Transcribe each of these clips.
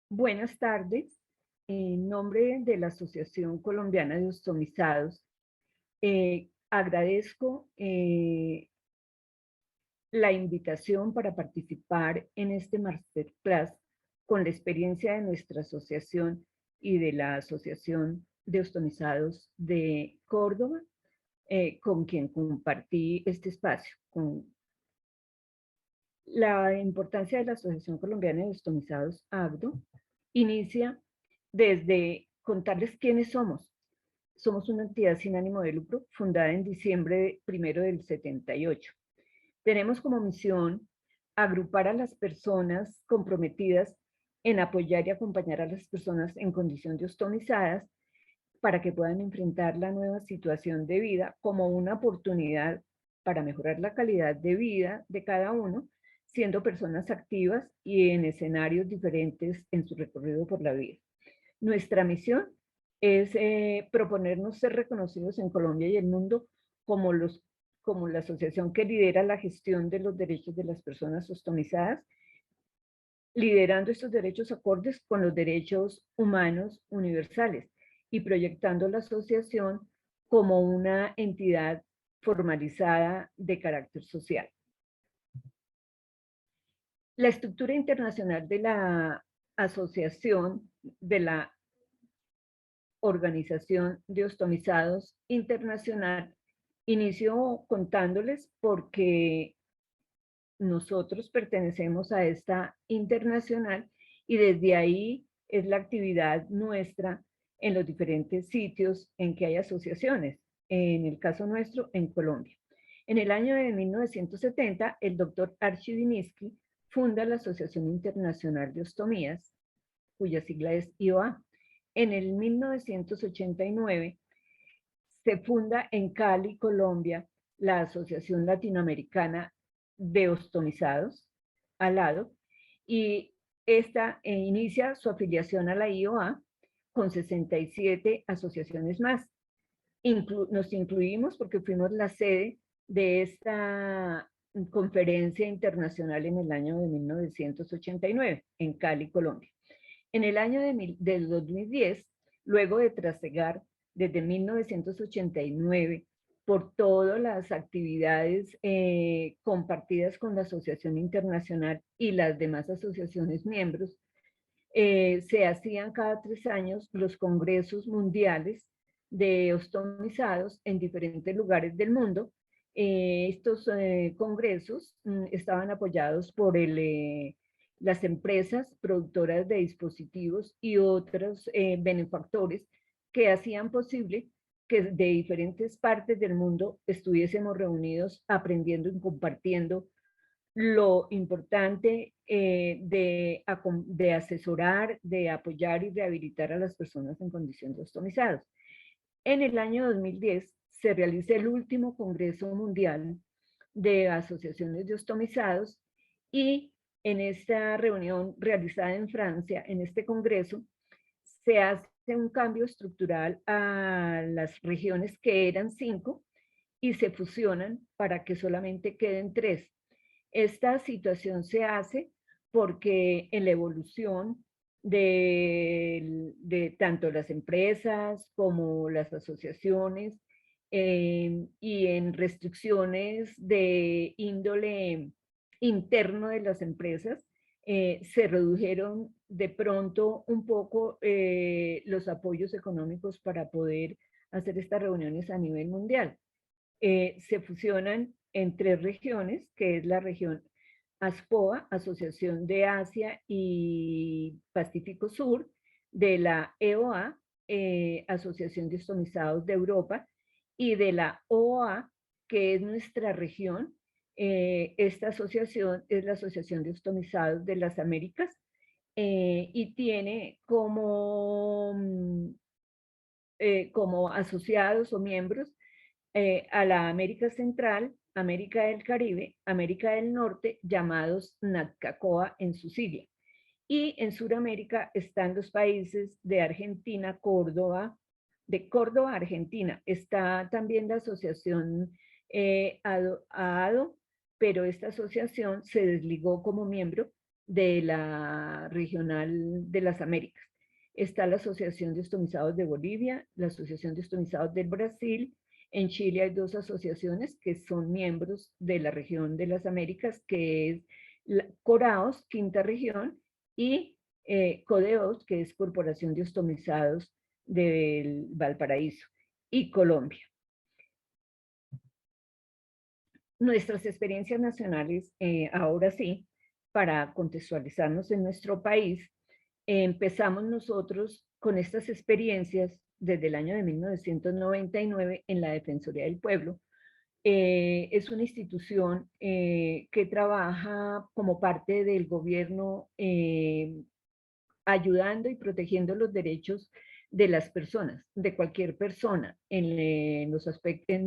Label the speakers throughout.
Speaker 1: Buenas tardes. En nombre de la Asociación Colombiana de Ostomizados, agradezco la invitación para participar en este masterclass con la experiencia de nuestra asociación y de la Asociación de Ostomizados de Córdoba, con quien compartí este espacio. La importancia de la Asociación Colombiana de Ostomizados, ACDO, inicia desde contarles quiénes somos. Somos una entidad sin ánimo de lucro fundada en diciembre primero del 78. Tenemos como misión agrupar a las personas comprometidas en apoyar y acompañar a las personas en condición de ostomizadas para que puedan enfrentar la nueva situación de vida como una oportunidad para mejorar la calidad de vida de cada uno, siendo personas activas y en escenarios diferentes en su recorrido por la vida. Nuestra misión es proponernos ser reconocidos en Colombia y el mundo como, como la asociación que lidera la gestión de los derechos de las personas ostomizadas, liderando estos derechos acordes con los derechos humanos universales y proyectando la asociación como una entidad formalizada de carácter social. La estructura internacional de la asociación, de la Organización de Ostomizados Internacional, inició contándoles porque nosotros pertenecemos a esta internacional y desde ahí es la actividad nuestra en los diferentes sitios en que hay asociaciones, en el caso nuestro, en Colombia. En el año de 1970, el doctor Archie Diniski funda la Asociación Internacional de Ostomías, cuya sigla es IOA. En el 1989 se funda en Cali, Colombia, la Asociación Latinoamericana de Ostomizados, ALADO, y esta inicia su afiliación a la IOA con 67 asociaciones más. Nos incluimos porque fuimos la sede de esta conferencia internacional en el año de 1989, en Cali, Colombia. En el año del 2010, luego de trasegar desde 1989 por todas las actividades compartidas con la Asociación Internacional y las demás asociaciones miembros, se hacían cada 3 años los congresos mundiales de ostomizados en diferentes lugares del mundo. Estos congresos estaban apoyados por las empresas productoras de dispositivos y otros benefactores que hacían posible que de diferentes partes del mundo estuviésemos reunidos aprendiendo y compartiendo lo importante de asesorar, de apoyar y rehabilitar a las personas en condición de ostomizados. En el año 2010 se realiza el último Congreso Mundial de Asociaciones de Ostomizados y en esta reunión realizada en Francia, en este congreso, se hace un cambio estructural a las regiones que eran 5 y se fusionan para que solamente queden 3. Esta situación se hace porque en la evolución de tanto las empresas como las asociaciones y en restricciones de índole interno de las empresas, se redujeron de pronto un poco los apoyos económicos para poder hacer estas reuniones a nivel mundial. Se fusionan en 3 regiones, que es la región ASPOA, Asociación de Asia y Pacífico Sur, de la EOA, Asociación de Ostomizados de Europa, y de la OOA, que es nuestra región. Esta asociación es la Asociación de Ostomizados de las Américas y tiene como asociados o miembros a la América Central, América del Caribe, América del Norte, llamados NATCACOA en su sigla. Y en Sudamérica están los países de Argentina, Córdoba, de Córdoba, Argentina. Está también la asociación ADO, pero esta asociación se desligó como miembro de la Regional de las Américas. Está la Asociación de Ostomizados de Bolivia, la Asociación de Ostomizados del Brasil. En Chile hay dos asociaciones que son miembros de la región de las Américas, que es Coraos, quinta región, y Codeos, que es Corporación de Ostomizados del Valparaíso, y Colombia. Nuestras experiencias nacionales, ahora sí, para contextualizarnos en nuestro país, empezamos nosotros con estas experiencias desde el año de 1999 en la Defensoría del Pueblo. Es una institución que trabaja como parte del gobierno ayudando y protegiendo los derechos de las personas, de cualquier persona, en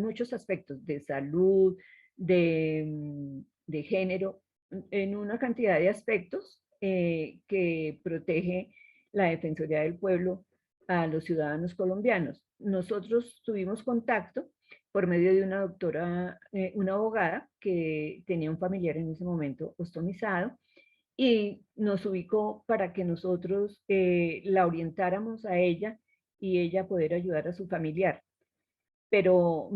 Speaker 1: muchos aspectos de salud, de género, en una cantidad de aspectos que protege la Defensoría del Pueblo a los ciudadanos colombianos. Nosotros tuvimos contacto por medio de una doctora, una abogada que tenía un familiar en ese momento ostomizado, y nos ubicó para que nosotros la orientáramos a ella y ella poder ayudar a su familiar. Pero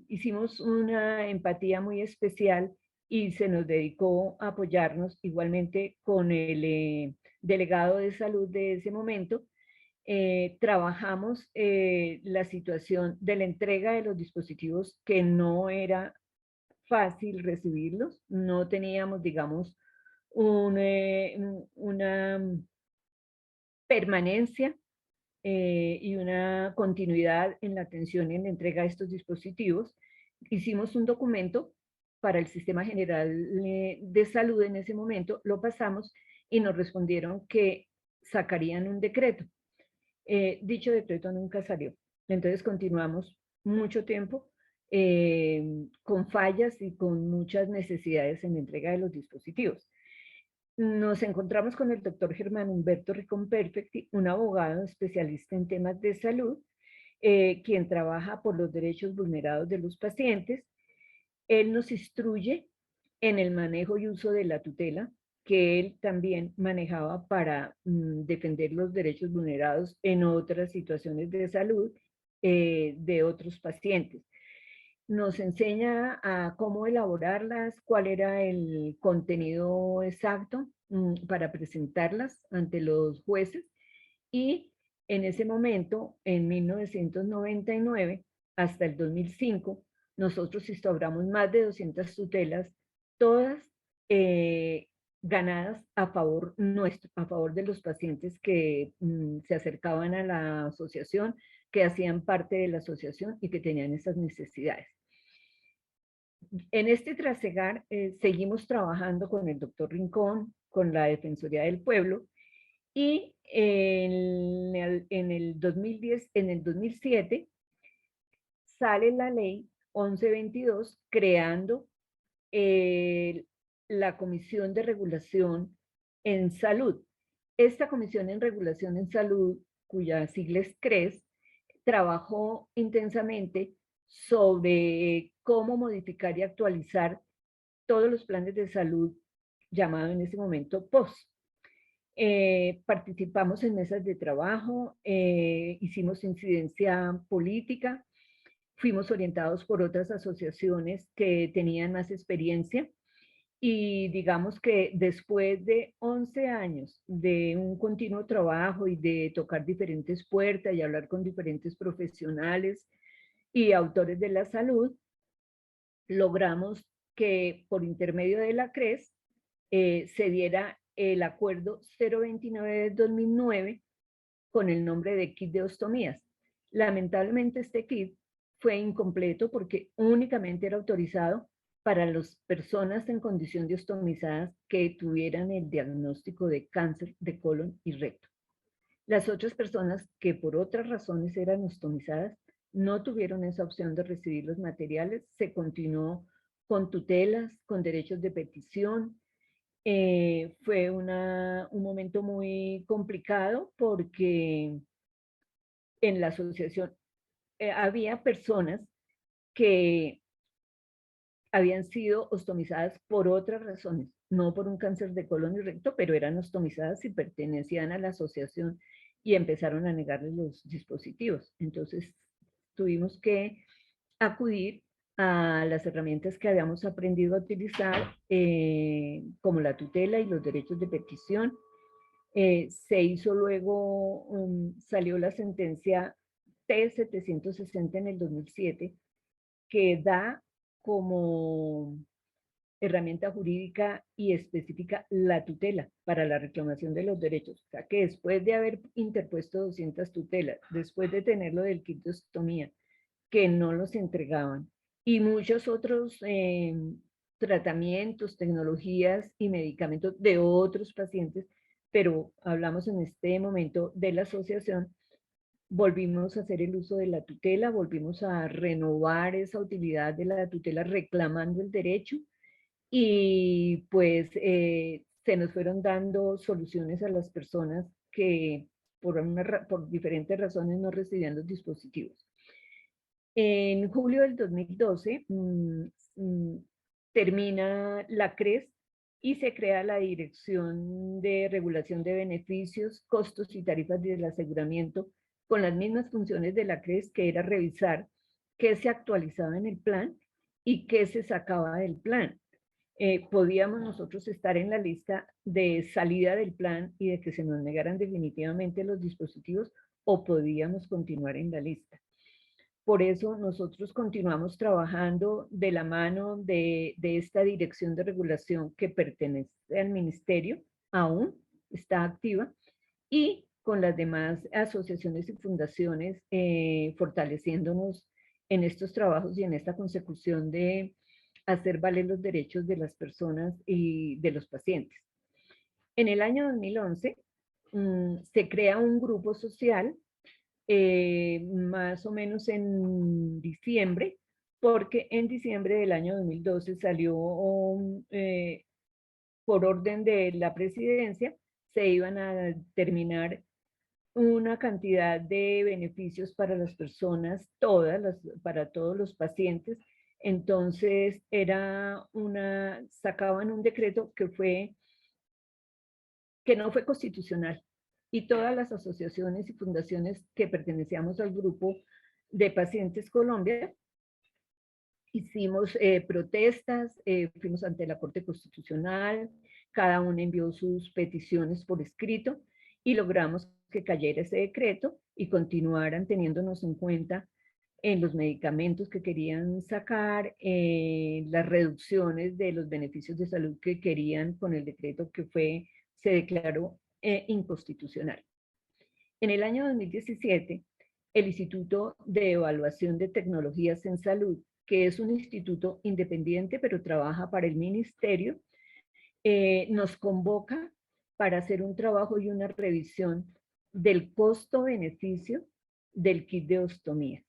Speaker 1: hicimos una empatía muy especial y se nos dedicó a apoyarnos igualmente con el delegado de salud de ese momento. Trabajamos la situación de la entrega de los dispositivos, que no era fácil recibirlos, no teníamos, digamos, una permanencia y una continuidad en la atención y en la entrega de estos dispositivos. Hicimos un documento para el Sistema General de Salud en ese momento, lo pasamos y nos respondieron que sacarían un decreto. Dicho decreto nunca salió. Entonces continuamos mucho tiempo con fallas y con muchas necesidades en la entrega de los dispositivos. Nos encontramos con el doctor Germán Humberto Ricón Perfecti, un abogado especialista en temas de salud, quien trabaja por los derechos vulnerados de los pacientes. Él nos instruye en el manejo y uso de la tutela, que él también manejaba para defender los derechos vulnerados en otras situaciones de salud de otros pacientes. Nos enseña a cómo elaborarlas, cuál era el contenido exacto para presentarlas ante los jueces, y en ese momento, en 1999 hasta el 2005, nosotros instauramos más de 200 tutelas, todas eh, ganadas a favor nuestro, a favor de los pacientes que se acercaban a la asociación, que hacían parte de la asociación y que tenían esas necesidades. En este trasegar seguimos trabajando con el doctor Rincón, con la Defensoría del Pueblo, y en el 2010, en el 2007 sale la ley 1122 creando la Comisión de Regulación en Salud. Esta Comisión en Regulación en Salud, cuya sigla es CRES, trabajó intensamente sobre cómo modificar y actualizar todos los planes de salud, llamado en ese momento POS. Participamos en mesas de trabajo, hicimos incidencia política, fuimos orientados por otras asociaciones que tenían más experiencia, y digamos que después de 11 años de un continuo trabajo y de tocar diferentes puertas y hablar con diferentes profesionales y autores de la salud, logramos que por intermedio de la CRES se diera el acuerdo 029 de 2009 con el nombre de kit de ostomías. Lamentablemente este kit fue incompleto porque únicamente era autorizado para las personas en condición de ostomizadas que tuvieran el diagnóstico de cáncer de colon y recto. Las otras personas que por otras razones eran ostomizadas no tuvieron esa opción de recibir los materiales. Se continuó con tutelas, con derechos de petición. Fue un momento muy complicado porque en la asociación había personas que habían sido ostomizadas por otras razones, no por un cáncer de colon y recto, pero eran ostomizadas y pertenecían a la asociación y empezaron a negarles los dispositivos. Entonces tuvimos que acudir a las herramientas que habíamos aprendido a utilizar, como la tutela y los derechos de petición. Se hizo luego, salió la sentencia T-760 en el 2007, que da como herramienta jurídica y específica la tutela para la reclamación de los derechos. O sea, que después de haber interpuesto 200 tutelas, después de tener lo del kit de ostomía, que no los entregaban, y muchos otros tratamientos, tecnologías y medicamentos de otros pacientes, pero hablamos en este momento de la asociación, volvimos a hacer el uso de la tutela, volvimos a renovar esa utilidad de la tutela reclamando el derecho y pues se nos fueron dando soluciones a las personas que por diferentes razones no recibían los dispositivos. En julio del 2012 termina la CRES y se crea la Dirección de Regulación de Beneficios, Costos y Tarifas del Aseguramiento con las mismas funciones de la CRES, que era revisar qué se actualizaba en el plan y qué se sacaba del plan. Podíamos nosotros estar en la lista de salida del plan y de que se nos negaran definitivamente los dispositivos, o podíamos continuar en la lista. Por eso nosotros continuamos trabajando de la mano de esta Dirección de Regulación que pertenece al Ministerio, aún está activa, y con las demás asociaciones y fundaciones, fortaleciéndonos en estos trabajos y en esta consecución de hacer valer los derechos de las personas y de los pacientes. En el año 2011 se crea un grupo social, más o menos en diciembre, porque en diciembre del año 2012 salió, por orden de la presidencia, se iban a terminar una cantidad de beneficios para las personas, para todos los pacientes. Entonces sacaban un decreto que no fue constitucional, y todas las asociaciones y fundaciones que pertenecíamos al grupo de Pacientes Colombia hicimos protestas, fuimos ante la Corte Constitucional, cada uno envió sus peticiones por escrito y logramos que cayera ese decreto y continuaran teniéndonos en cuenta en los medicamentos que querían sacar, las reducciones de los beneficios de salud que querían con el decreto que se declaró inconstitucional. En el año 2017, el Instituto de Evaluación de Tecnologías en Salud, que es un instituto independiente pero trabaja para el ministerio, nos convoca para hacer un trabajo y una revisión del costo-beneficio del kit de ostomía.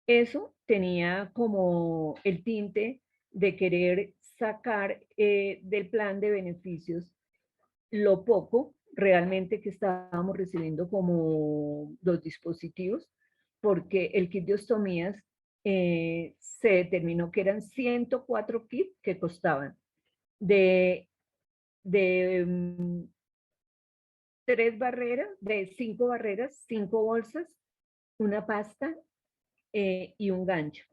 Speaker 1: Eso tenía como el tinte de querer sacar del plan de beneficios lo poco realmente que estábamos recibiendo como los dispositivos, porque el kit de ostomías se determinó que eran 104 kits que costaban de, de 5 barreras, 5 bolsas, una pasta y un gancho.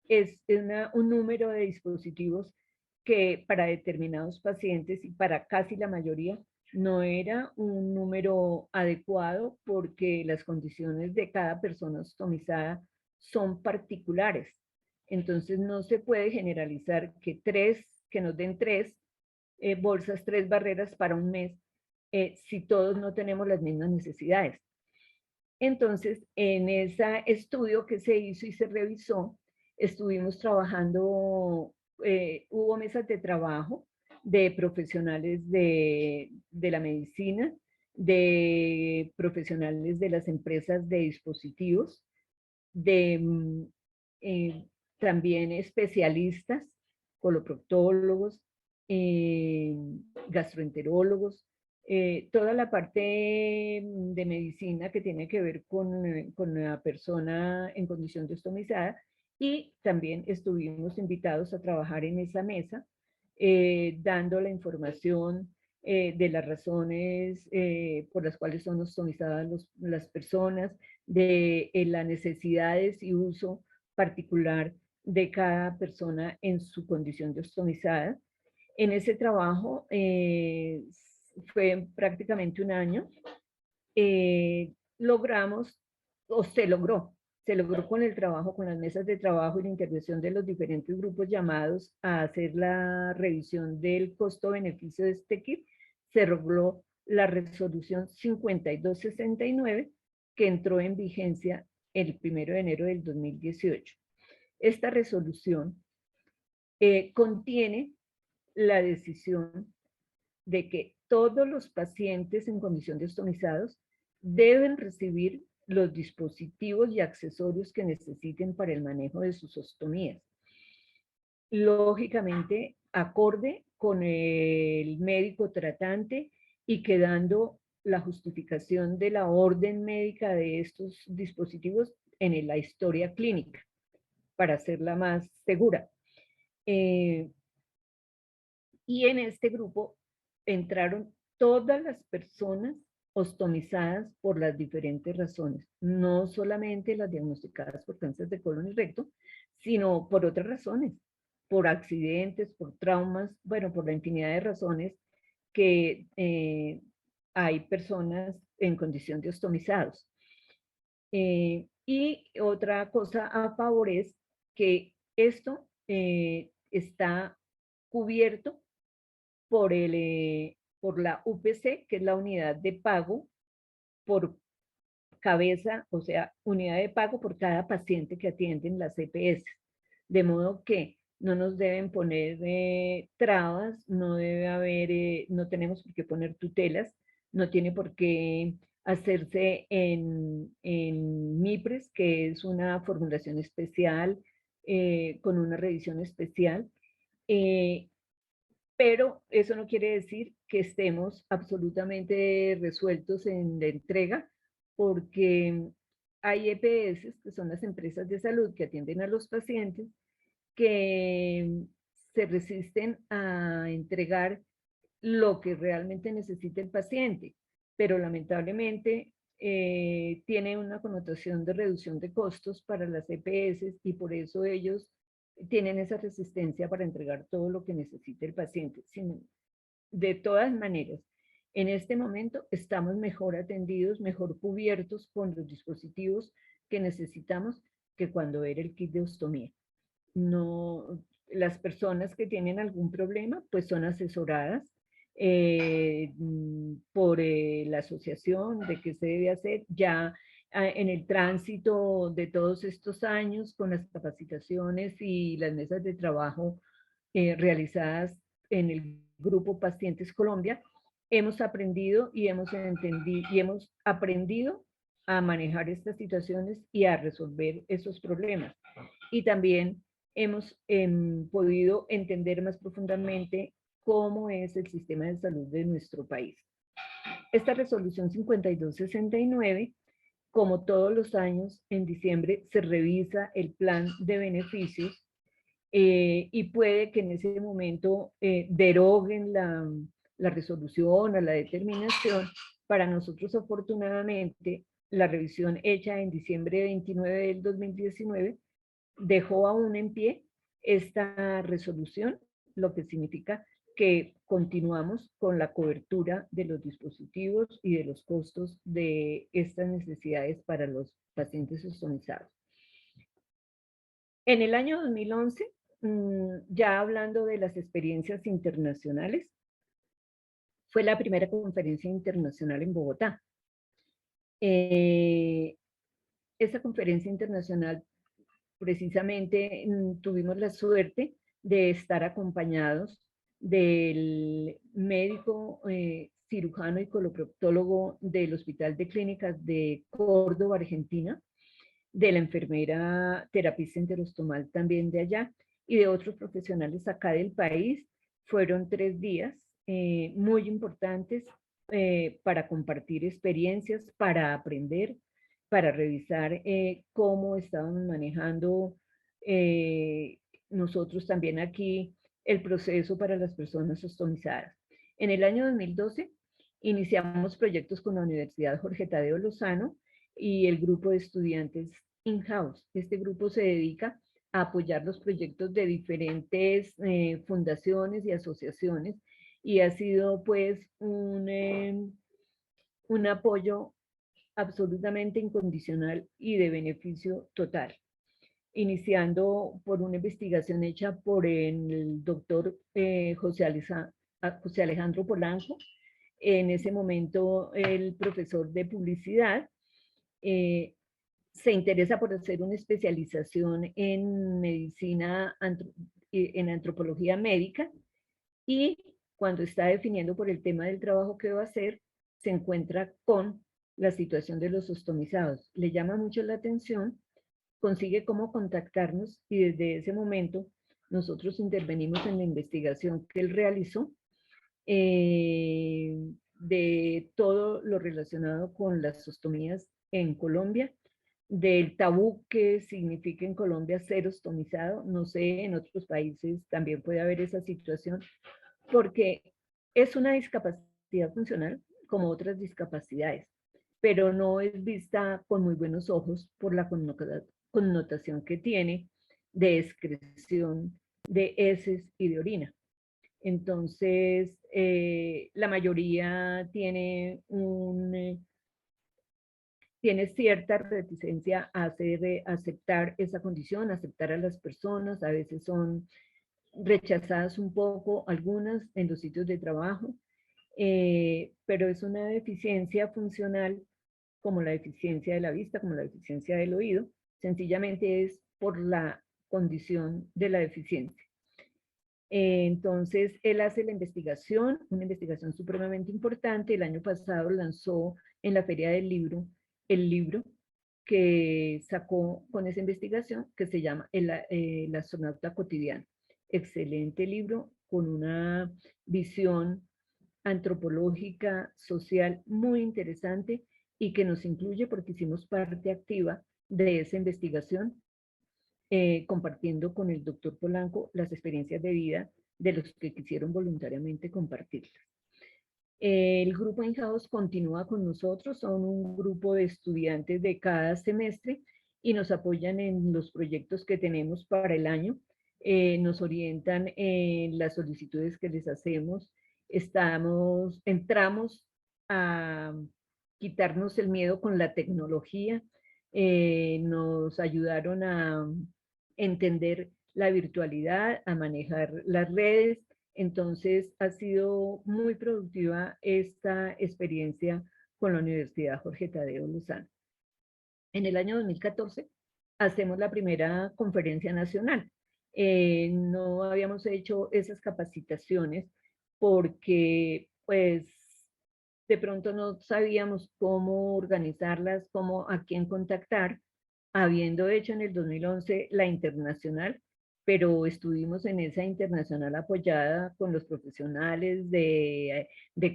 Speaker 1: Es un número de dispositivos que para determinados pacientes y para casi la mayoría no era un número adecuado, porque las condiciones de cada persona ostomizada son particulares. Entonces no se puede generalizar que nos den 3 bolsas, 3 barreras para un mes, si todos no tenemos las mismas necesidades. Entonces, en ese estudio que se hizo y se revisó, estuvimos trabajando, hubo mesas de trabajo de profesionales de la medicina, de profesionales de las empresas de dispositivos, de también especialistas, coloproctólogos, gastroenterólogos, toda la parte de medicina que tiene que ver con la persona en condición de ostomizada, y también estuvimos invitados a trabajar en esa mesa dando la información de las razones por las cuales son ostomizadas las personas, de las necesidades y uso particular de cada persona en su condición de ostomizada. En ese trabajo fue prácticamente un año. Logramos, o se logró con el trabajo, con las mesas de trabajo y la intervención de los diferentes grupos llamados a hacer la revisión del costo-beneficio de este kit. Se logró la resolución 5269 que entró en vigencia el 1 de enero del 2018. Esta resolución contiene la decisión de que todos los pacientes en condición de ostomizados deben recibir los dispositivos y accesorios que necesiten para el manejo de sus ostomías. Lógicamente, acorde con el médico tratante y quedando la justificación de la orden médica de estos dispositivos en la historia clínica, para hacerla más segura. Y en este grupo entraron todas las personas ostomizadas por las diferentes razones, no solamente las diagnosticadas por cáncer de colon y recto, sino por otras razones, por accidentes, por traumas, bueno, por la infinidad de razones que hay personas en condición de ostomizados. Y otra cosa a favor es que esto está cubierto por la UPC, que es la unidad de pago por cabeza, o sea, unidad de pago por cada paciente que atienden las EPS. De modo que no nos deben poner trabas, no debe haber, no tenemos por qué poner tutelas, no tiene por qué hacerse en MIPRES, que es una formulación especial, con una revisión especial. Pero eso no quiere decir que estemos absolutamente resueltos en la entrega, porque hay EPS, que son las empresas de salud que atienden a los pacientes, que se resisten a entregar lo que realmente necesita el paciente, pero lamentablemente tiene una connotación de reducción de costos para las EPS y por eso ellos tienen esa resistencia para entregar todo lo que necesita el paciente. De todas maneras, en este momento estamos mejor atendidos, mejor cubiertos con los dispositivos que necesitamos que cuando era el kit de ostomía. No, las personas que tienen algún problema pues son asesoradas por la asociación de qué se debe hacer ya en el tránsito de todos estos años con las capacitaciones y las mesas de trabajo realizadas en el grupo Pacientes Colombia. Hemos aprendido y hemos entendido y hemos aprendido a manejar estas situaciones y a resolver esos problemas. Y también hemos podido entender más profundamente cómo es el sistema de salud de nuestro país. Esta resolución 5269, como todos los años, en diciembre se revisa el plan de beneficios y puede que en ese momento deroguen la resolución o la determinación. Para nosotros, afortunadamente, la revisión hecha en diciembre 29 del 2019 dejó aún en pie esta resolución, lo que significa que continuamos con la cobertura de los dispositivos y de los costos de estas necesidades para los pacientes ostomizados. En el año 2011, ya hablando de las experiencias internacionales, fue la primera conferencia internacional en Bogotá. Esa conferencia internacional, precisamente, tuvimos la suerte de estar acompañados del médico cirujano y coloproctólogo del Hospital de Clínicas de Córdoba, Argentina, de la enfermera terapista interostomal también de allá, y de otros profesionales acá del país. Fueron 3 días muy importantes para compartir experiencias, para aprender, para revisar cómo estábamos manejando nosotros también aquí el proceso para las personas ostomizadas. En el año 2012 iniciamos proyectos con la Universidad Jorge Tadeo Lozano y el grupo de estudiantes in-house. Este grupo se dedica a apoyar los proyectos de diferentes fundaciones y asociaciones y ha sido pues un apoyo absolutamente incondicional y de beneficio total, iniciando por una investigación hecha por el doctor José Alejandro Polanco, en ese momento el profesor de publicidad, eh, se interesa por hacer una especialización en medicina, en antropología médica, y cuando está definiendo por el tema del trabajo que va a hacer, se encuentra con la situación de los ostomizados. Le llama mucho la atención, consigue cómo contactarnos y desde ese momento nosotros intervenimos en la investigación que él realizó de todo lo relacionado con las ostomías en Colombia, del tabú que significa en Colombia ser ostomizado. No sé, en otros países también puede haber esa situación, porque es una discapacidad funcional como otras discapacidades, pero no es vista con muy buenos ojos por la connotación que tiene de excreción de heces y de orina. Entonces, la mayoría tiene cierta reticencia a aceptar esa condición, aceptar a las personas, a veces son rechazadas un poco algunas en los sitios de trabajo, pero es una deficiencia funcional como la deficiencia de la vista, como la deficiencia del oído, sencillamente es por la condición de la deficiencia. Entonces, él hace la investigación, una investigación supremamente importante. El año pasado lanzó en la Feria del Libro el libro que sacó con esa investigación, que se llama El astronauta cotidiano. Excelente libro con una visión antropológica, social muy interesante y que nos incluye porque hicimos parte activa de esa investigación, compartiendo con el doctor Polanco las experiencias de vida de los que quisieron voluntariamente compartirlas. El grupo In-House continúa con nosotros, son un grupo de estudiantes de cada semestre y nos apoyan en los proyectos que tenemos para el año, nos orientan en las solicitudes que les hacemos, entramos a quitarnos el miedo con la tecnología, nos ayudaron a entender la virtualidad, a manejar las redes. Entonces ha sido muy productiva esta experiencia con la Universidad Jorge Tadeo Lozano. En el año 2014 hacemos la primera conferencia nacional. No habíamos hecho esas capacitaciones porque pues de pronto no sabíamos cómo organizarlas, cómo a quién contactar, habiendo hecho en el 2011 la internacional, pero estuvimos en esa internacional apoyada con los profesionales de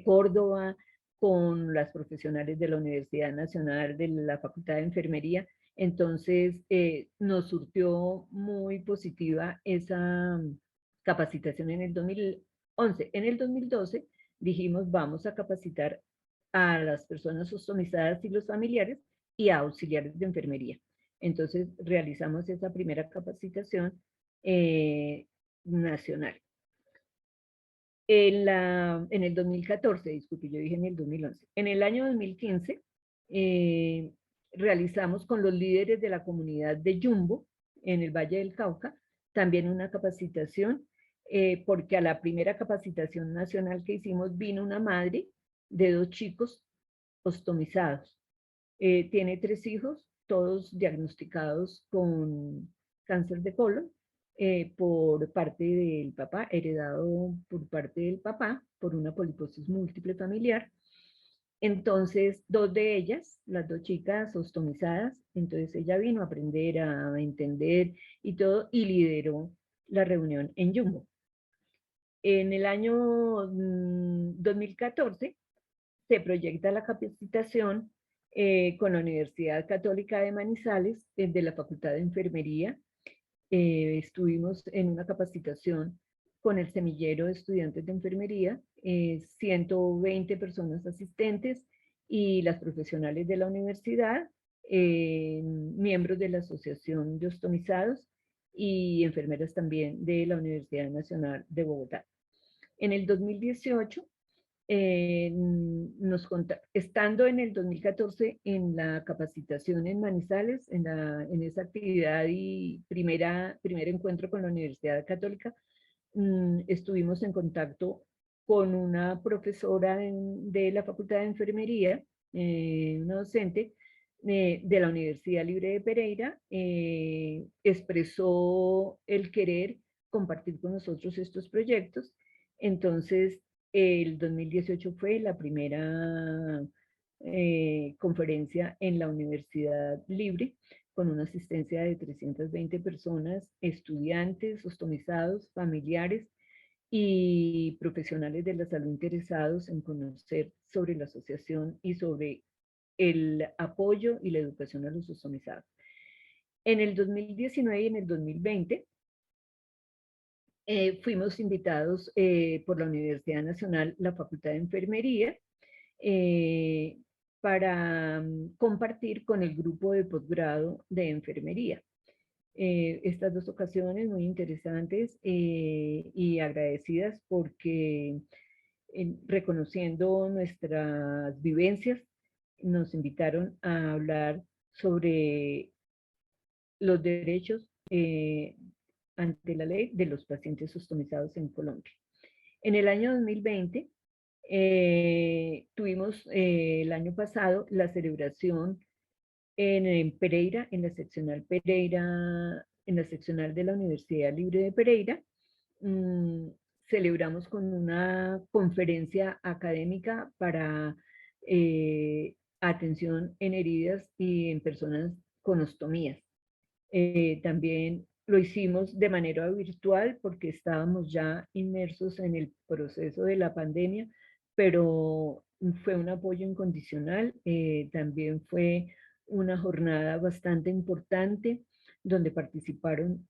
Speaker 1: Córdoba, con las profesionales de la Universidad Nacional, de la Facultad de Enfermería. Entonces, nos surtió muy positiva esa capacitación en el 2011. En el 2012 dijimos, vamos a capacitar a las personas ostomizadas y los familiares y a auxiliares de enfermería. Entonces, realizamos esa primera capacitación nacional. En el 2014, disculpe, yo dije en el 2011. En el año 2015, realizamos con los líderes de la comunidad de Yumbo, en el Valle del Cauca, también una capacitación, porque a la primera capacitación nacional que hicimos vino una madre de 2 chicos ostomizados. Tiene 3 hijos, todos diagnosticados con cáncer de colon, por parte del papá, heredado por parte del papá, por una poliposis múltiple familiar. Entonces, 2 de ellas, las 2 chicas ostomizadas, entonces ella vino a aprender, a entender y todo, y lideró la reunión en Yumbo. En el año 2014 se proyecta la capacitación con la Universidad Católica de Manizales, de la Facultad de Enfermería. Estuvimos en una capacitación con el semillero de estudiantes de enfermería, 120 personas asistentes y las profesionales de la universidad, miembros de la Asociación de Ostomizados y enfermeras también de la Universidad Nacional de Bogotá. En el 2018, estando en el 2014 en la capacitación en Manizales, en esa actividad y primer encuentro con la Universidad Católica, estuvimos en contacto con una profesora de la Facultad de Enfermería, una docente de la Universidad Libre de Pereira, expresó el querer compartir con nosotros estos proyectos. Entonces, el 2018 fue la primera conferencia en la Universidad Libre, con una asistencia de 320 personas, estudiantes, ostomizados, familiares y profesionales de la salud interesados en conocer sobre la asociación y sobre el apoyo y la educación a los ostomizados. En el 2019 y en el 2020 fuimos invitados por la Universidad Nacional, la Facultad de Enfermería, para compartir con el grupo de posgrado de enfermería. Estas dos ocasiones muy interesantes y agradecidas porque reconociendo nuestras vivencias, nos invitaron a hablar sobre los derechos ante la ley de los pacientes ostomizados en Colombia. En el año 2020 tuvimos el año pasado la celebración en Pereira, en la seccional Pereira, en la seccional de la Universidad Libre de Pereira. Celebramos con una conferencia académica para atención en heridas y en personas con ostomías. También lo hicimos de manera virtual porque estábamos ya inmersos en el proceso de la pandemia, pero fue un apoyo incondicional. También fue una jornada bastante importante donde participaron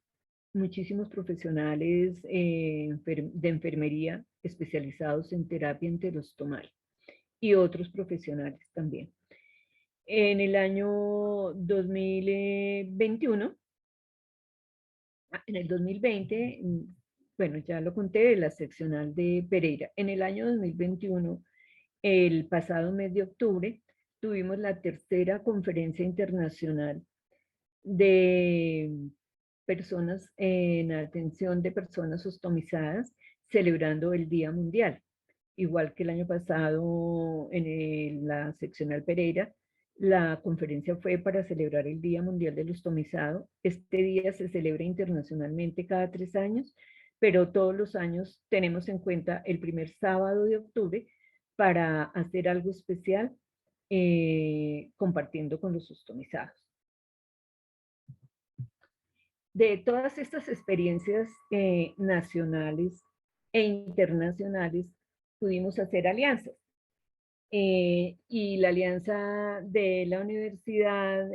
Speaker 1: muchísimos profesionales de enfermería especializados en terapia enterostomal y otros profesionales también. En el año 2021, en el 2020, bueno, ya lo conté, de la seccional de Pereira. En el año 2021, el pasado mes de octubre, tuvimos la tercera conferencia internacional de personas en atención de personas ostomizadas, celebrando el Día Mundial. Igual que el año pasado en la seccional Pereira, la conferencia fue para celebrar el Día Mundial del Ostomizado. Este día se celebra internacionalmente cada 3 años, pero todos los años tenemos en cuenta el primer sábado de octubre para hacer algo especial compartiendo con los ostomizados. De todas estas experiencias nacionales e internacionales, pudimos hacer alianzas. Y la alianza de la Universidad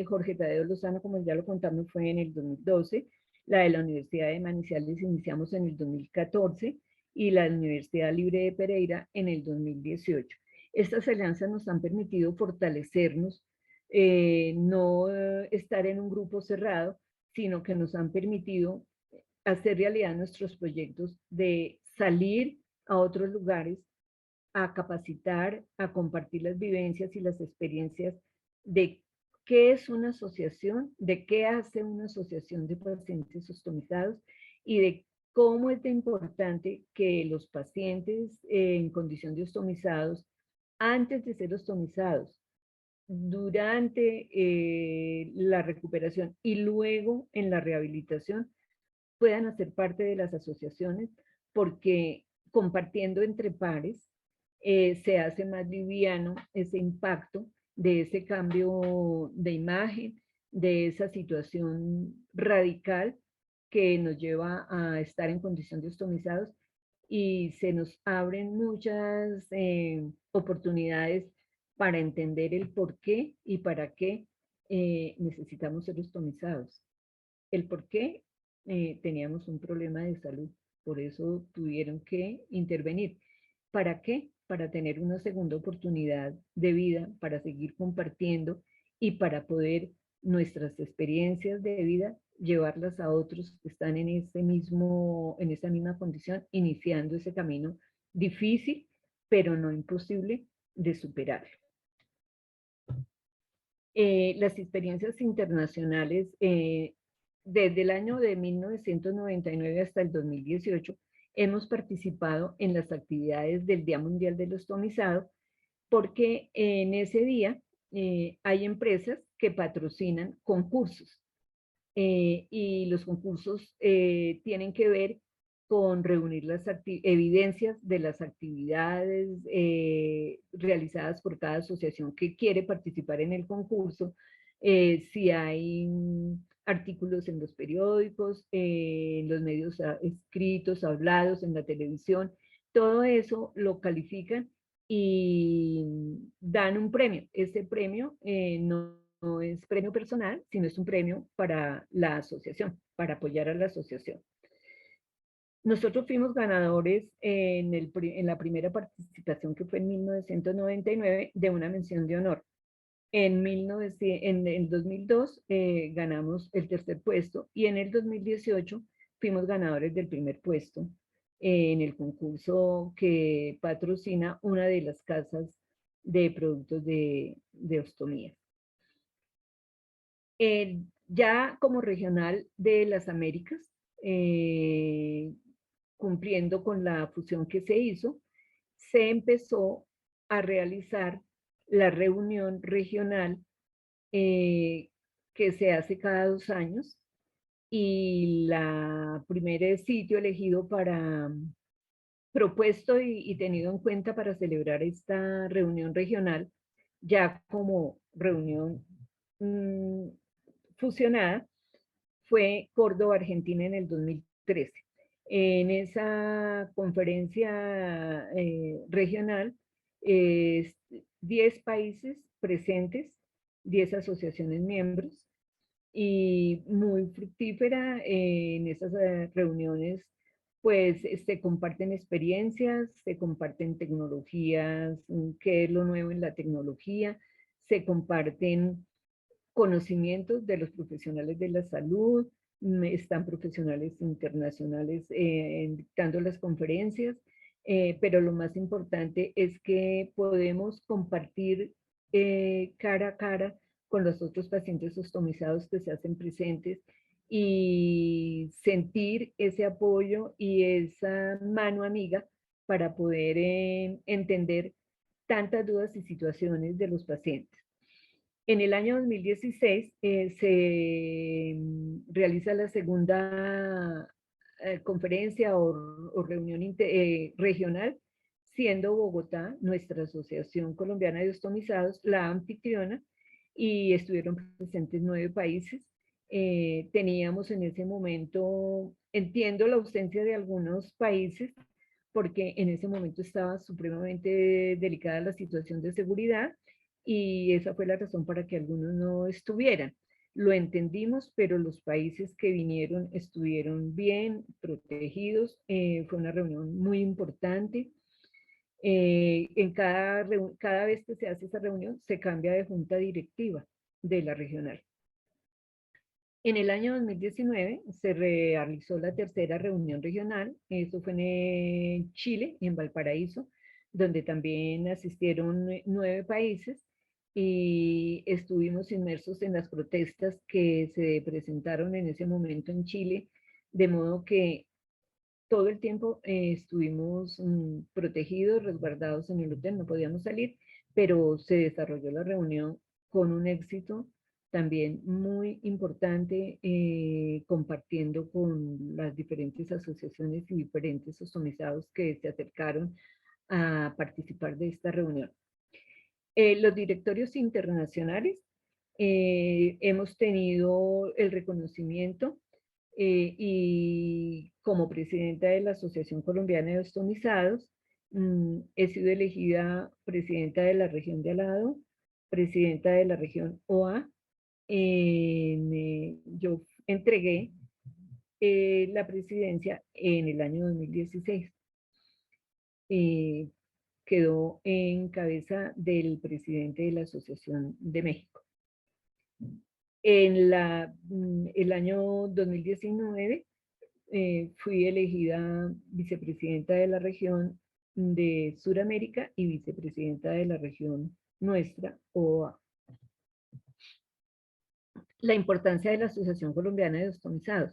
Speaker 1: Jorge Tadeo Lozano, como ya lo contamos, fue en el 2012, la de la Universidad de Manizales iniciamos en el 2014 y la Universidad Libre de Pereira en el 2018. Estas alianzas nos han permitido fortalecernos, no estar en un grupo cerrado, sino que nos han permitido hacer realidad nuestros proyectos de salir a otros lugares, a capacitar, a compartir las vivencias y las experiencias de qué es una asociación, de qué hace una asociación de pacientes ostomizados y de cómo es de importante que los pacientes en condición de ostomizados, antes de ser ostomizados, durante la recuperación y luego en la rehabilitación, puedan hacer parte de las asociaciones, porque compartiendo entre pares se hace más liviano ese impacto de ese cambio de imagen, de esa situación radical que nos lleva a estar en condición de ostomizados, y se nos abren muchas oportunidades para entender el por qué y para qué necesitamos ser ostomizados. El por qué teníamos un problema de salud, por eso tuvieron que intervenir. ¿Para qué? Para tener una segunda oportunidad de vida, para seguir compartiendo y para poder nuestras experiencias de vida llevarlas a otros que están en en esa misma condición, iniciando ese camino difícil, pero no imposible de superar. Las experiencias internacionales, desde el año de 1999 hasta el 2018, hemos participado en las actividades del Día Mundial del Ostomizado, porque en ese día hay empresas que patrocinan concursos. Y los concursos tienen que ver con reunir las evidencias de las actividades realizadas por cada asociación que quiere participar en el concurso, si hay artículos en los periódicos, en los medios escritos, hablados, en la televisión, todo eso lo califican y dan un premio. Ese premio no es premio personal, sino es un premio para la asociación, para apoyar a la asociación. Nosotros fuimos ganadores en la primera participación, que fue en 1999, de una mención de honor. En el 2002 ganamos el tercer puesto y en el 2018 fuimos ganadores del primer puesto en el concurso que patrocina una de las casas de productos de ostomía. Ya como regional de las Américas, cumpliendo con la fusión que se hizo, se empezó a realizar la reunión regional que se hace cada 2 años, y la primer sitio elegido para propuesto y tenido en cuenta para celebrar esta reunión regional, ya como reunión fusionada, fue Córdoba, Argentina, en el 2013. En esa conferencia regional, 10 países presentes, 10 asociaciones miembros, y muy fructífera. En esas reuniones pues se comparten experiencias, se comparten tecnologías, qué es lo nuevo en la tecnología, se comparten conocimientos de los profesionales de la salud, están profesionales internacionales dictando las conferencias, pero lo más importante es que podemos compartir cara a cara con los otros pacientes ostomizados que se hacen presentes y sentir ese apoyo y esa mano amiga para poder entender tantas dudas y situaciones de los pacientes. En el año 2016 se realiza la segunda conferencia o reunión regional, siendo Bogotá, nuestra Asociación Colombiana de Ostomizados, la anfitriona, y estuvieron presentes 9 países. Teníamos en ese momento, entiendo la ausencia de algunos países, porque en ese momento estaba supremamente delicada la situación de seguridad, y esa fue la razón para que algunos no estuvieran. Lo entendimos, pero los países que vinieron estuvieron bien protegidos. Fue una reunión muy importante. Cada vez que se hace esa reunión, se cambia de junta directiva de la regional. En el año 2019 se realizó la tercera reunión regional. Eso fue en Chile, en Valparaíso, donde también asistieron 9 países, y estuvimos inmersos en las protestas que se presentaron en ese momento en Chile, de modo que todo el tiempo estuvimos protegidos, resguardados en el hotel, no podíamos salir, pero se desarrolló la reunión con un éxito también muy importante, compartiendo con las diferentes asociaciones y diferentes ostomizados que se acercaron a participar de esta reunión. Los directorios internacionales, hemos tenido el reconocimiento, y como presidenta de la Asociación Colombiana de Ostomizados, he sido elegida presidenta de la región de Alado, presidenta de la región OA. Yo entregué la presidencia en el año 2016. Eh, Quedó en cabeza del presidente de la Asociación de México. El año 2019 fui elegida vicepresidenta de la región de Suramérica y vicepresidenta de la región nuestra, OA. La importancia de la Asociación Colombiana de Ostomizados.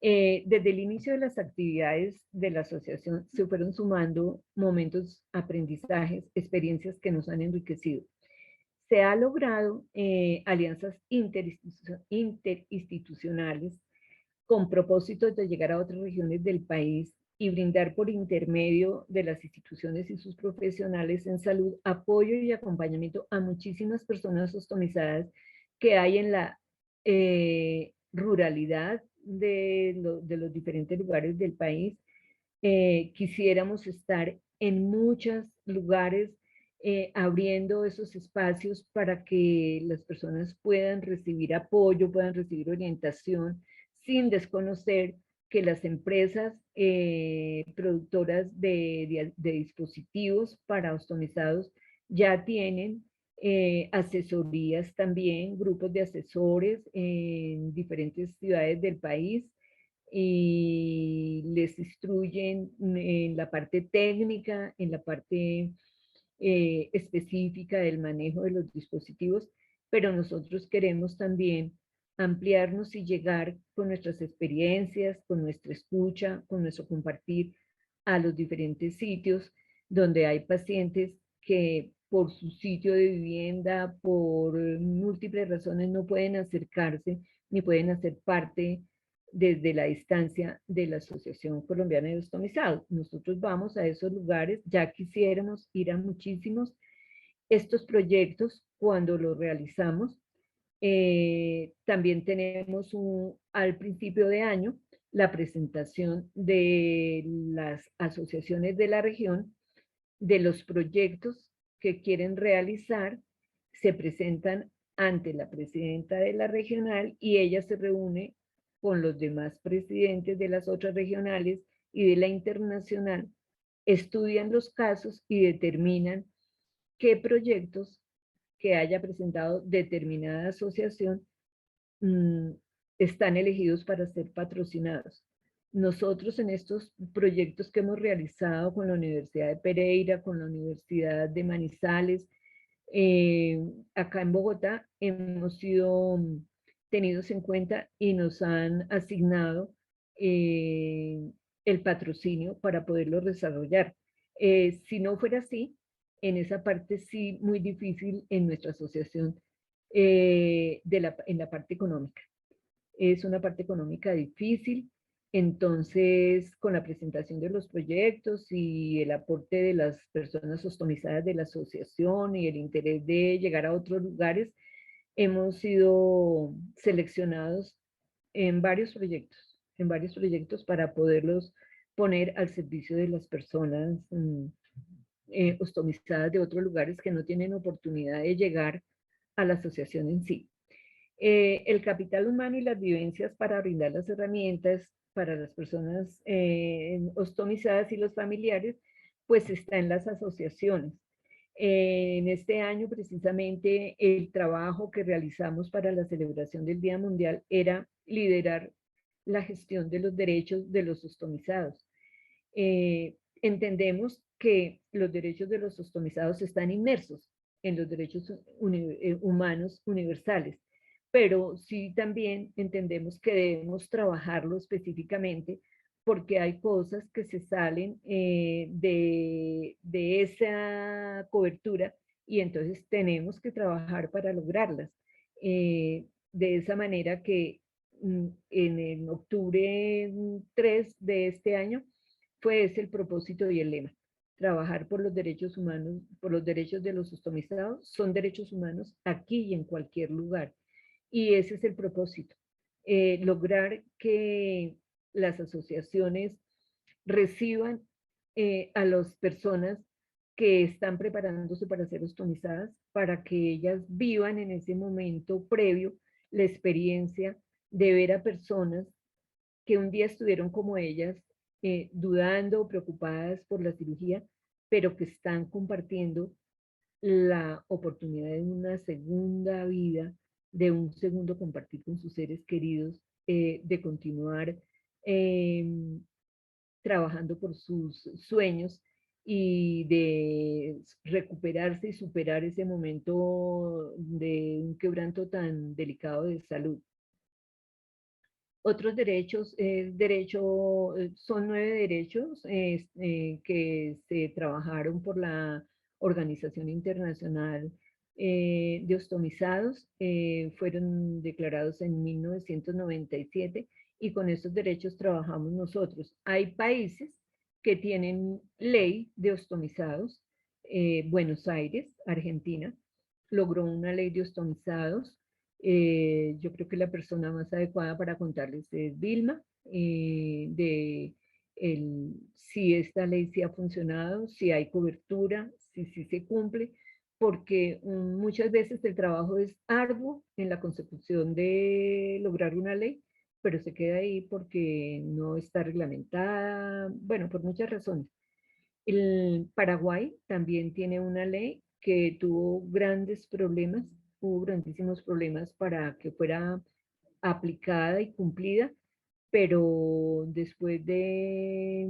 Speaker 1: Desde el inicio de las actividades de la asociación se fueron sumando momentos, aprendizajes, experiencias que nos han enriquecido. Se ha logrado alianzas interinstitucionales con propósitos de llegar a otras regiones del país y brindar por intermedio de las instituciones y sus profesionales en salud apoyo y acompañamiento a muchísimas personas ostomizadas que hay en la ruralidad de los diferentes lugares del país. Quisiéramos estar en muchos lugares abriendo esos espacios para que las personas puedan recibir apoyo, puedan recibir orientación, sin desconocer que las empresas productoras de dispositivos para ostomizados ya tienen asesorías también, grupos de asesores en diferentes ciudades del país y les instruyen en la parte técnica, en la parte específica del manejo de los dispositivos, pero nosotros queremos también ampliarnos y llegar con nuestras experiencias, con nuestra escucha, con nuestro compartir a los diferentes sitios donde hay pacientes que por su sitio de vivienda, por múltiples razones no pueden acercarse ni pueden hacer parte desde la distancia de la Asociación Colombiana de Ostomizados. Nosotros vamos a esos lugares, ya quisiéramos ir a muchísimos. Estos proyectos, cuando los realizamos, también tenemos al principio de año la presentación de las asociaciones de la región, de los proyectos que quieren realizar, se presentan ante la presidenta de la regional y ella se reúne con los demás presidentes de las otras regionales y de la internacional, estudian los casos y determinan qué proyectos que haya presentado determinada asociación están elegidos para ser patrocinados. Nosotros en estos proyectos que hemos realizado con la Universidad de Pereira, con la Universidad de Manizales, acá en Bogotá hemos sido tenidos en cuenta y nos han asignado el patrocinio para poderlo desarrollar. Si no fuera así, en esa parte sí muy difícil en nuestra asociación en la parte económica. Es una parte económica difícil, entonces con la presentación de los proyectos y el aporte de las personas ostomizadas de la asociación y el interés de llegar a otros lugares, hemos sido seleccionados en varios proyectos para poderlos poner al servicio de las personas ostomizadas de otros lugares que no tienen oportunidad de llegar a la asociación en sí. El capital humano y las vivencias para brindar las herramientas para las personas ostomizadas y los familiares, pues está en las asociaciones. En este año, precisamente, el trabajo que realizamos para la celebración del Día Mundial era liderar la gestión de los derechos de los ostomizados. Entendemos que los derechos de los ostomizados están inmersos en los derechos humanos universales, pero sí también entendemos que debemos trabajarlo específicamente porque hay cosas que se salen de esa cobertura y entonces tenemos que trabajar para lograrlas. De esa manera que en octubre 3 de este año fue ese el propósito y el lema. Trabajar por los derechos humanos, por los derechos de los ostomizados, son derechos humanos aquí y en cualquier lugar. Y ese es el propósito, lograr que las asociaciones reciban a las personas que están preparándose para ser ostomizadas, para que ellas vivan en ese momento previo la experiencia de ver a personas que un día estuvieron como ellas, dudando, preocupadas por la cirugía, pero que están compartiendo la oportunidad de una segunda vida, de un segundo compartir con sus seres queridos, de continuar em, trabajando por sus sueños y de recuperarse y superar ese momento de un quebranto tan delicado de salud. Otros derechos, son 9 derechos que se trabajaron por la Organización Internacional de Ostomizados, fueron declarados en 1997 y con estos derechos trabajamos nosotros. Hay países que tienen ley de ostomizados. Buenos Aires, Argentina, logró una ley de ostomizados. Yo creo que la persona más adecuada para contarles es Vilma, si esta ley sí ha funcionado, si hay cobertura, si sí se cumple, porque muchas veces el trabajo es arduo en la consecución de lograr una ley, pero se queda ahí porque no está reglamentada, bueno, por muchas razones. El Paraguay también tiene una ley que tuvo grandes problemas, hubo grandísimos problemas para que fuera aplicada y cumplida, pero después de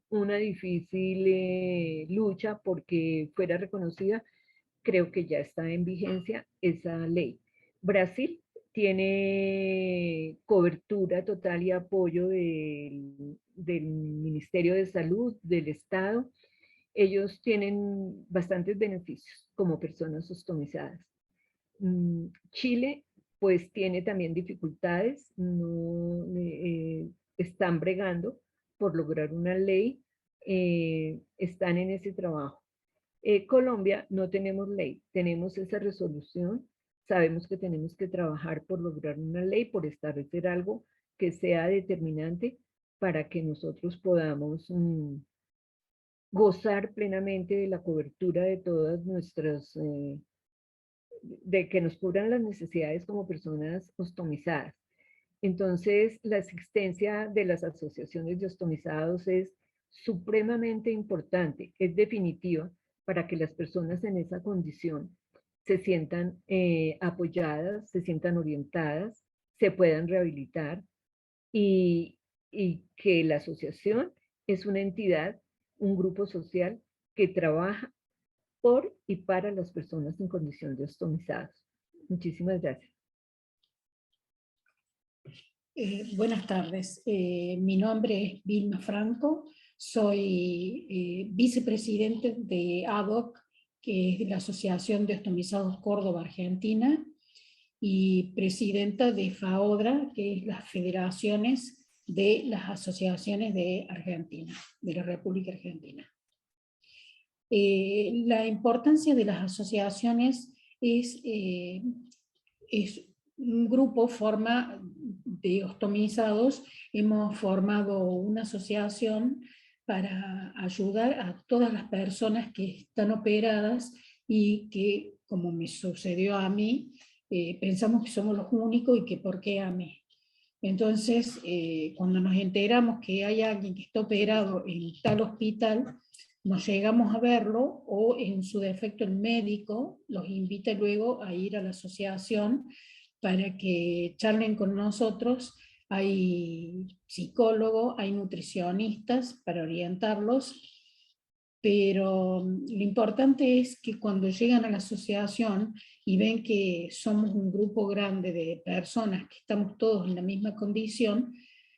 Speaker 1: una difícil lucha porque fuera reconocida, creo que ya está en vigencia esa ley. Brasil tiene cobertura total y apoyo del Ministerio de Salud, del Estado. Ellos tienen bastantes beneficios como personas ostomizadas. Chile, pues tiene también dificultades, no, están bregando por lograr una ley, están en ese trabajo. Colombia no tenemos ley, tenemos esa resolución, sabemos que tenemos que trabajar por lograr una ley, por establecer algo que sea determinante para que nosotros podamos gozar plenamente de la cobertura de todas nuestras, de que nos cubran las necesidades como personas ostomizadas. Entonces, la existencia de las asociaciones de ostomizados es supremamente importante, es definitiva para que las personas en esa condición se sientan apoyadas, se sientan orientadas, se puedan rehabilitar y, y que la asociación es una entidad, un grupo social que trabaja por y para las personas en condición de ostomizados. Muchísimas gracias.
Speaker 2: Buenas tardes, mi nombre es Vilma Franco, soy vicepresidente de ADOC, que es la Asociación de Ostomizados Córdoba, Argentina, y presidenta de FAODRA, que es las Federaciones de las Asociaciones de Argentina, de la República Argentina. La importancia de las asociaciones es un grupo de ostomizados, hemos formado una asociación para ayudar a todas las personas que están operadas y que, como me sucedió a mí, pensamos que somos los únicos y que por qué a mí. Entonces, cuando nos enteramos que hay alguien que está operado en tal hospital, nos llegamos a verlo o en su defecto el médico los invita luego a ir a la asociación para que charlen con nosotros. Hay psicólogos, hay nutricionistas para orientarlos, pero lo importante es que cuando llegan a la asociación y ven que somos un grupo grande de personas que estamos todos en la misma condición,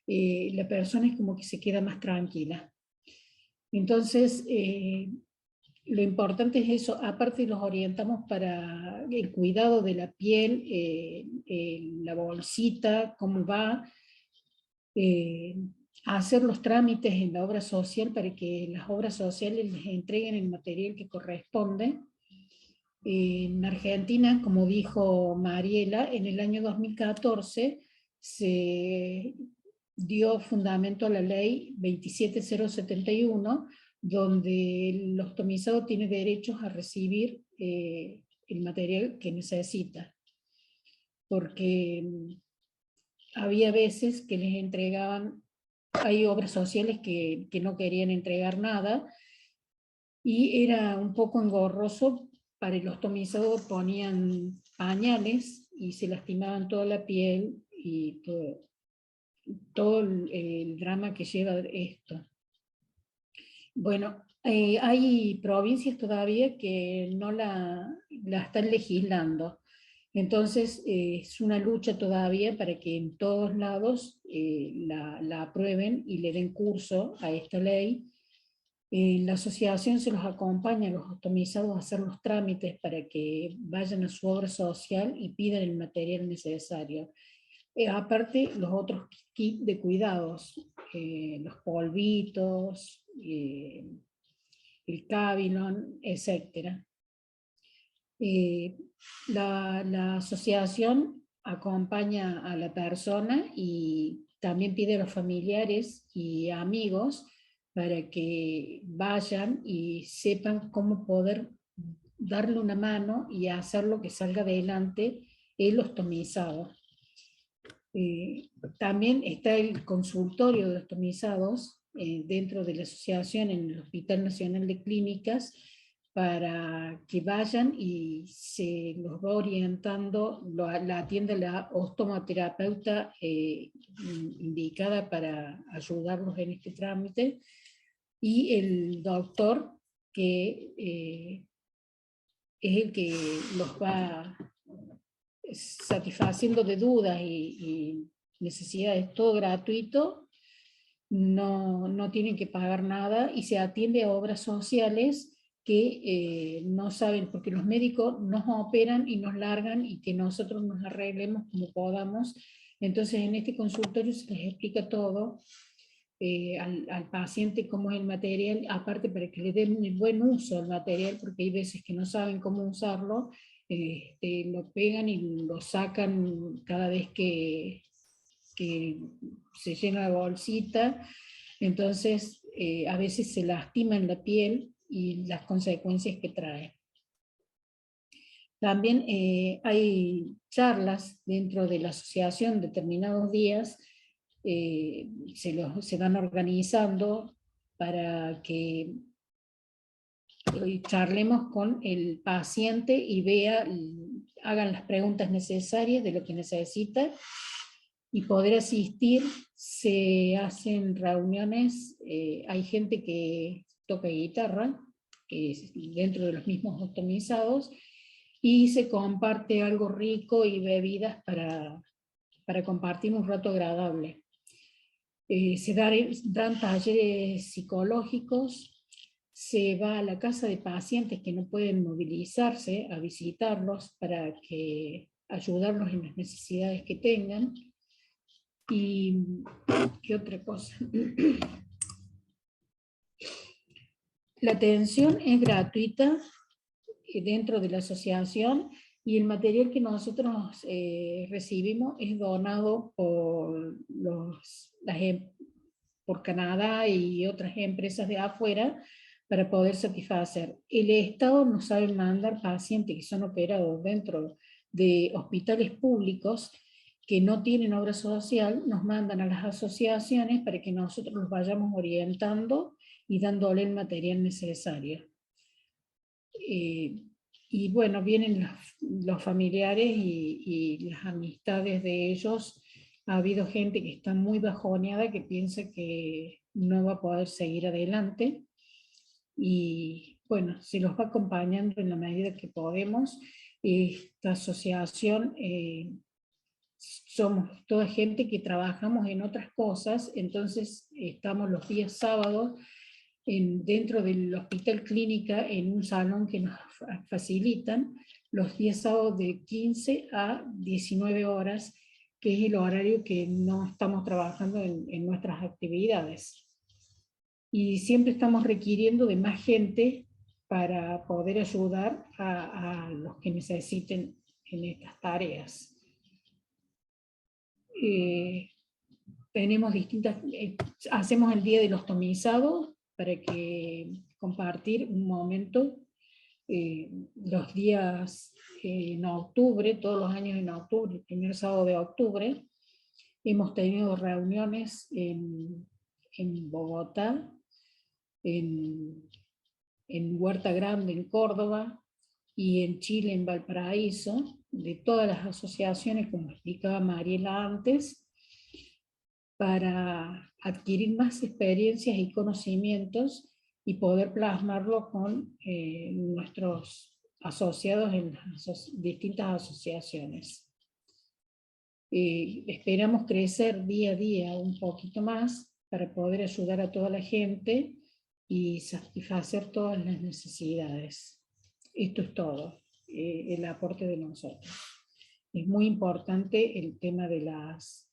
Speaker 2: la persona es como que se queda más tranquila. Entonces, lo importante es eso, aparte los orientamos para el cuidado de la piel, la bolsita, cómo va, a hacer los trámites en la obra social para que las obras sociales les entreguen el material que corresponde. En Argentina, como dijo Mariela, en el año 2014 se dio fundamento a la ley 27071, donde el ostomizado tiene derechos a recibir el material que necesita. Porque había veces que les entregaban, hay obras sociales que no querían entregar nada, y era un poco engorroso para el ostomizado, ponían pañales y se lastimaban toda la piel y todo el drama que lleva esto. Bueno, hay provincias todavía que no la están legislando. Entonces, es una lucha todavía para que en todos lados la aprueben y le den curso a esta ley. La asociación se los acompaña a los ostomizados a hacer los trámites para que vayan a su obra social y pidan el material necesario. Aparte, los otros kits de cuidados, los polvitos, el Cavilon, etc. La asociación acompaña a la persona y también pide a los familiares y amigos para que vayan y sepan cómo poder darle una mano y hacerlo que salga adelante el ostomizado. También está el consultorio de ostomizados dentro de la asociación en el Hospital Nacional de Clínicas, para que vayan y se los va orientando, la atiende la ostomoterapeuta indicada para ayudarlos en este trámite, y el doctor que es el que los va satisfaciendo de dudas y necesidades, todo gratuito, no tienen que pagar nada, y se atiende a obras sociales que no saben, porque los médicos nos operan y nos largan y que nosotros nos arreglemos como podamos. Entonces en este consultorio se les explica todo al paciente, cómo es el material, aparte para que le den el buen uso al material, porque hay veces que no saben cómo usarlo, lo pegan y lo sacan cada vez que se llena la bolsita. Entonces a veces se lastima en la piel y las consecuencias que trae. También hay charlas dentro de la asociación determinados días, se van organizando para que charlemos con el paciente y hagan las preguntas necesarias de lo que necesita y poder asistir. Se hacen reuniones, hay gente que toca guitarra, que es dentro de los mismos ostomizados, y se comparte algo rico y bebidas para compartir un rato agradable. Se dan talleres psicológicos, se va a la casa de pacientes que no pueden movilizarse a visitarlos para ayudarlos en las necesidades que tengan. ¿Y qué otra cosa? La atención es gratuita dentro de la asociación, y el material que nosotros recibimos es donado por Canadá y otras empresas de afuera para poder satisfacer. El Estado nos sabe mandar pacientes que son operados dentro de hospitales públicos que no tienen obra social, nos mandan a las asociaciones para que nosotros los vayamos orientando y dándole el material necesario. Y bueno, vienen los familiares y las amistades de ellos. Ha habido gente que está muy bajoneada, que piensa que no va a poder seguir adelante, y bueno, se los va acompañando en la medida que podemos. Esta asociación, somos toda gente que trabajamos en otras cosas, entonces estamos los días sábados dentro del Hospital Clínica en un salón que nos facilitan los días sábados de 15 a 19 horas, que es el horario que no estamos trabajando en nuestras actividades. Y siempre estamos requiriendo de más gente para poder ayudar a los que necesiten en estas tareas. Tenemos hacemos el Día del Ostomizado para compartir un momento, los días en octubre, todos los años en octubre, el primer sábado de octubre, Hemos tenido reuniones en Bogotá, en Huerta Grande, en Córdoba, y en Chile, en Valparaíso, de todas las asociaciones, como explicaba Mariela antes, para adquirir más experiencias y conocimientos y poder plasmarlo con nuestros asociados en las distintas asociaciones. Esperamos crecer día a día un poquito más para poder ayudar a toda la gente y satisfacer todas las necesidades. Esto es todo, el aporte de nosotros. Es muy importante el tema de las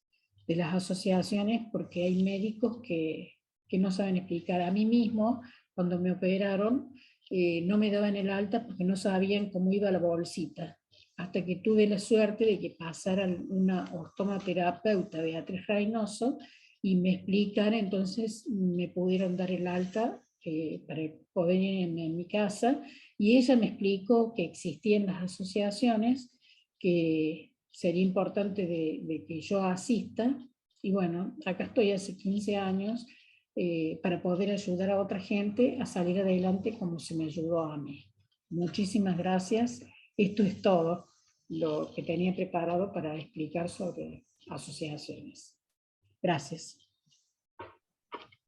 Speaker 2: asociaciones, porque hay médicos que no saben explicar. A mí mismo, cuando me operaron, no me daban el alta porque no sabían cómo iba la bolsita. Hasta que tuve la suerte de que pasara una ostomoterapeuta, Beatriz Reynoso, y me explican, entonces me pudieron dar el alta para poder ir en mi casa, y ella me explicó que existían las asociaciones, que sería importante de que yo asista, y bueno, acá estoy hace 15 años para poder ayudar a otra gente a salir adelante como se me ayudó a mí. Muchísimas gracias. Esto es todo lo que tenía preparado para explicar sobre asociaciones. Gracias.